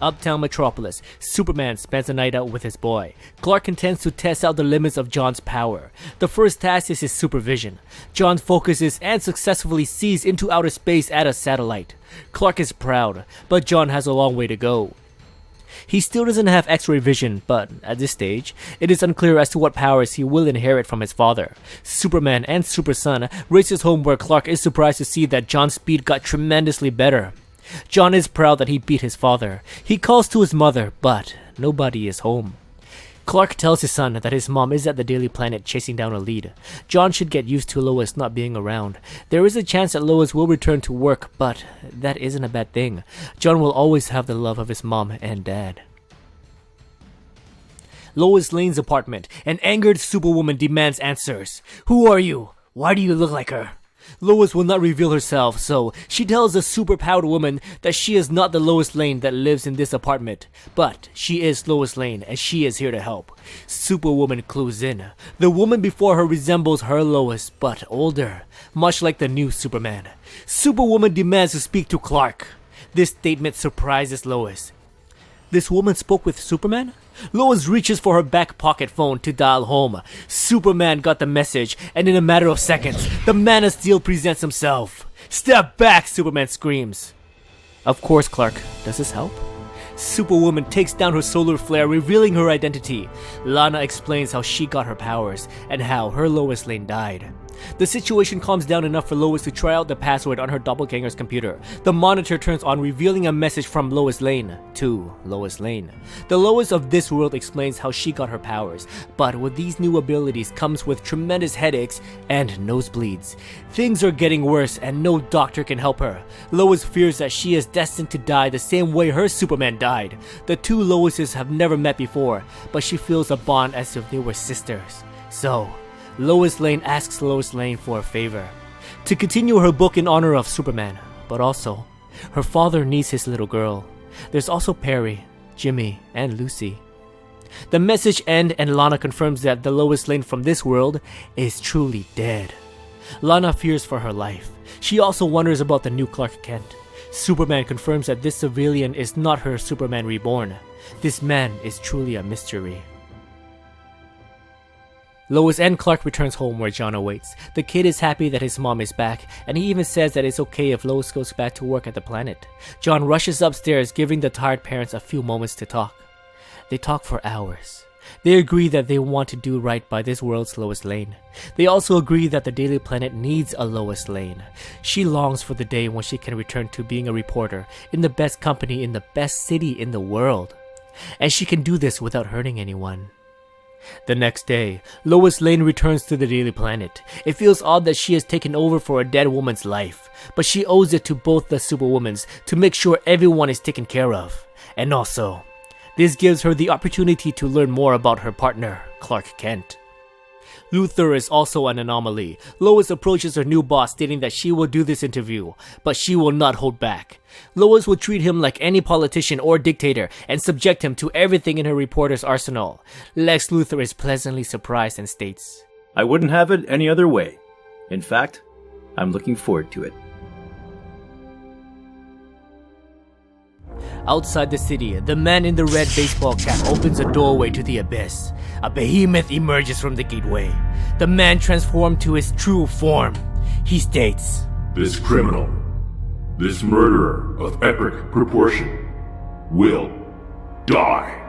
Uptown Metropolis, Superman spends the night out with his boy. Clark intends to test out the limits of John's power. The first task is his supervision. John focuses and successfully sees into outer space at a satellite. Clark is proud, but John has a long way to go. He still doesn't have X-ray vision, but at this stage, it is unclear as to what powers he will inherit from his father. Superman and Super Son races home where Clark is surprised to see that John's speed got tremendously better. John is proud that he beat his father. He calls to his mother, but nobody is home. Clark tells his son that his mom is at the Daily Planet chasing down a lead. John should get used to Lois not being around. There is a chance that Lois will return to work, but that isn't a bad thing. John will always have the love of his mom and dad. Lois Lane's apartment. An angered Superwoman demands answers. Who are you? Why do you look like her? Lois will not reveal herself, so she tells the superpowered woman that she is not the Lois Lane that lives in this apartment, but she is Lois Lane and she is here to help. Superwoman clues in. The woman before her resembles her Lois, but older, much like the new Superman. Superwoman demands to speak to Clark. This statement surprises Lois. This woman spoke with Superman? Lois reaches for her back pocket phone to dial home. Superman got the message, and in a matter of seconds, the Man of Steel presents himself. Step back, Superman screams. Of course, Clark. Does this help? Superwoman takes down her solar flare, revealing her identity. Lana explains how she got her powers, and how her Lois Lane died. The situation calms down enough for Lois to try out the password on her doppelganger's computer. The monitor turns on, revealing a message from Lois Lane to Lois Lane. The Lois of this world explains how she got her powers, but with these new abilities comes with tremendous headaches and nosebleeds. Things are getting worse and no doctor can help her. Lois fears that she is destined to die the same way her Superman died. The two Loises have never met before, but she feels a bond as if they were sisters. So, Lois Lane asks Lois Lane for a favor. To continue her book in honor of Superman, but also, her father needs his little girl. There's also Perry, Jimmy, and Lucy. The message ends and Lana confirms that the Lois Lane from this world is truly dead. Lana fears for her life. She also wonders about the new Clark Kent. Superman confirms that this civilian is not her Superman reborn. This man is truly a mystery. Lois and Clark returns home where John awaits. The kid is happy that his mom is back, and he even says that it's okay if Lois goes back to work at the planet. John rushes upstairs, giving the tired parents a few moments to talk. They talk for hours. They agree that they want to do right by this world's Lois Lane. They also agree that the Daily Planet needs a Lois Lane. She longs for the day when she can return to being a reporter in the best company in the best city in the world. And she can do this without hurting anyone. The next day, Lois Lane returns to the Daily Planet. It feels odd that she has taken over for a dead woman's life, but she owes it to both the Superwomans to make sure everyone is taken care of. And also, this gives her the opportunity to learn more about her partner, Clark Kent. Luthor is also an anomaly. Lois approaches her new boss stating that she will do this interview, but she will not hold back. Lois will treat him like any politician or dictator and subject him to everything in her reporter's arsenal. Lex Luthor is pleasantly surprised and states, I wouldn't have it any other way. In fact, I'm looking forward to it. Outside the city, the man in the red baseball cap opens a doorway to the abyss. A behemoth emerges from the gateway. The man transformed to his true form. He states, This criminal, this murderer of epic proportion, will die.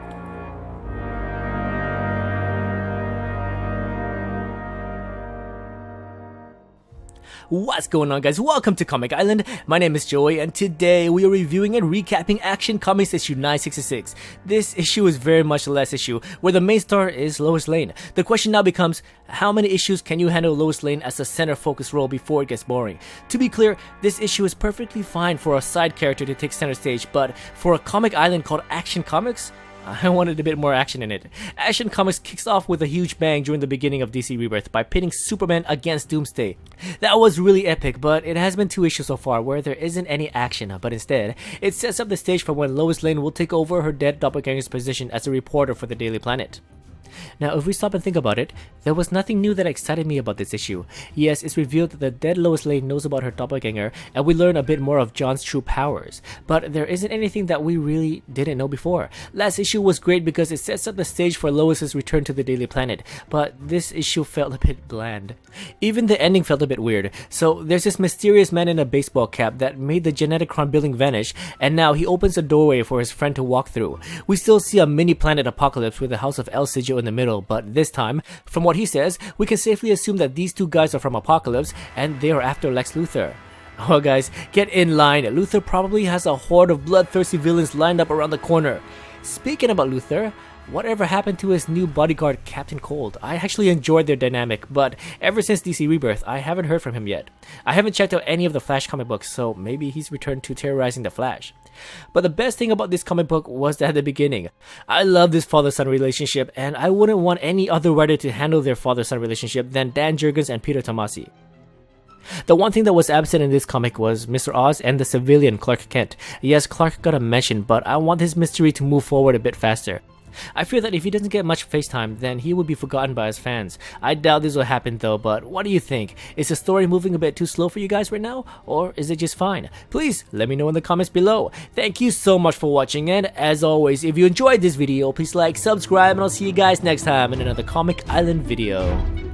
What's going on, guys? Welcome to Comic Island. My name is Joey, and today we are reviewing and recapping Action Comics issue 966. This issue is very much the last issue, where the main star is Lois Lane. The question now becomes, how many issues can you handle Lois Lane as a center focus role before it gets boring? To be clear, this issue is perfectly fine for a side character to take center stage, but for a Comic Island called Action Comics, I wanted a bit more action in it. Action Comics kicks off with a huge bang during the beginning of DC Rebirth by pitting Superman against Doomsday. That was really epic, but it has been 2 issues so far where there isn't any action, but instead, it sets up the stage for when Lois Lane will take over her dead doppelganger's position as a reporter for the Daily Planet. Now, if we stop and think about it, there was nothing new that excited me about this issue. Yes, it's revealed that the dead Lois Lane knows about her doppelganger, and we learn a bit more of John's true powers, but there isn't anything that we really didn't know before. Last issue was great because it sets up the stage for Lois's return to the Daily Planet, but this issue felt a bit bland. Even the ending felt a bit weird. So there's this mysterious man in a baseball cap that made the Geneticron building vanish, and now he opens a doorway for his friend to walk through. We still see a mini planet apocalypse with the house of El Sigil in the middle, but this time, from what he says, we can safely assume that these two guys are from Apocalypse and they are after Lex Luthor. Oh guys, get in line. Luthor probably has a horde of bloodthirsty villains lined up around the corner. Speaking about Luthor, whatever happened to his new bodyguard Captain Cold? I actually enjoyed their dynamic, but ever since DC Rebirth, I haven't heard from him yet. I haven't checked out any of the Flash comic books, so maybe he's returned to terrorizing the Flash. But the best thing about this comic book was at the beginning. I love this father-son relationship, and I wouldn't want any other writer to handle their father-son relationship than Dan Jurgens and Peter Tomasi. The one thing that was absent in this comic was Mr. Oz and the civilian Clark Kent. Yes, Clark got a mention, but I want his mystery to move forward a bit faster. I fear that if he doesn't get much face time, then he would be forgotten by his fans. I doubt this will happen though, but what do you think? Is the story moving a bit too slow for you guys right now? Or is it just fine? Please let me know in the comments below. Thank you so much for watching, and as always, if you enjoyed this video, please like, subscribe, and I'll see you guys next time in another Comic Island video.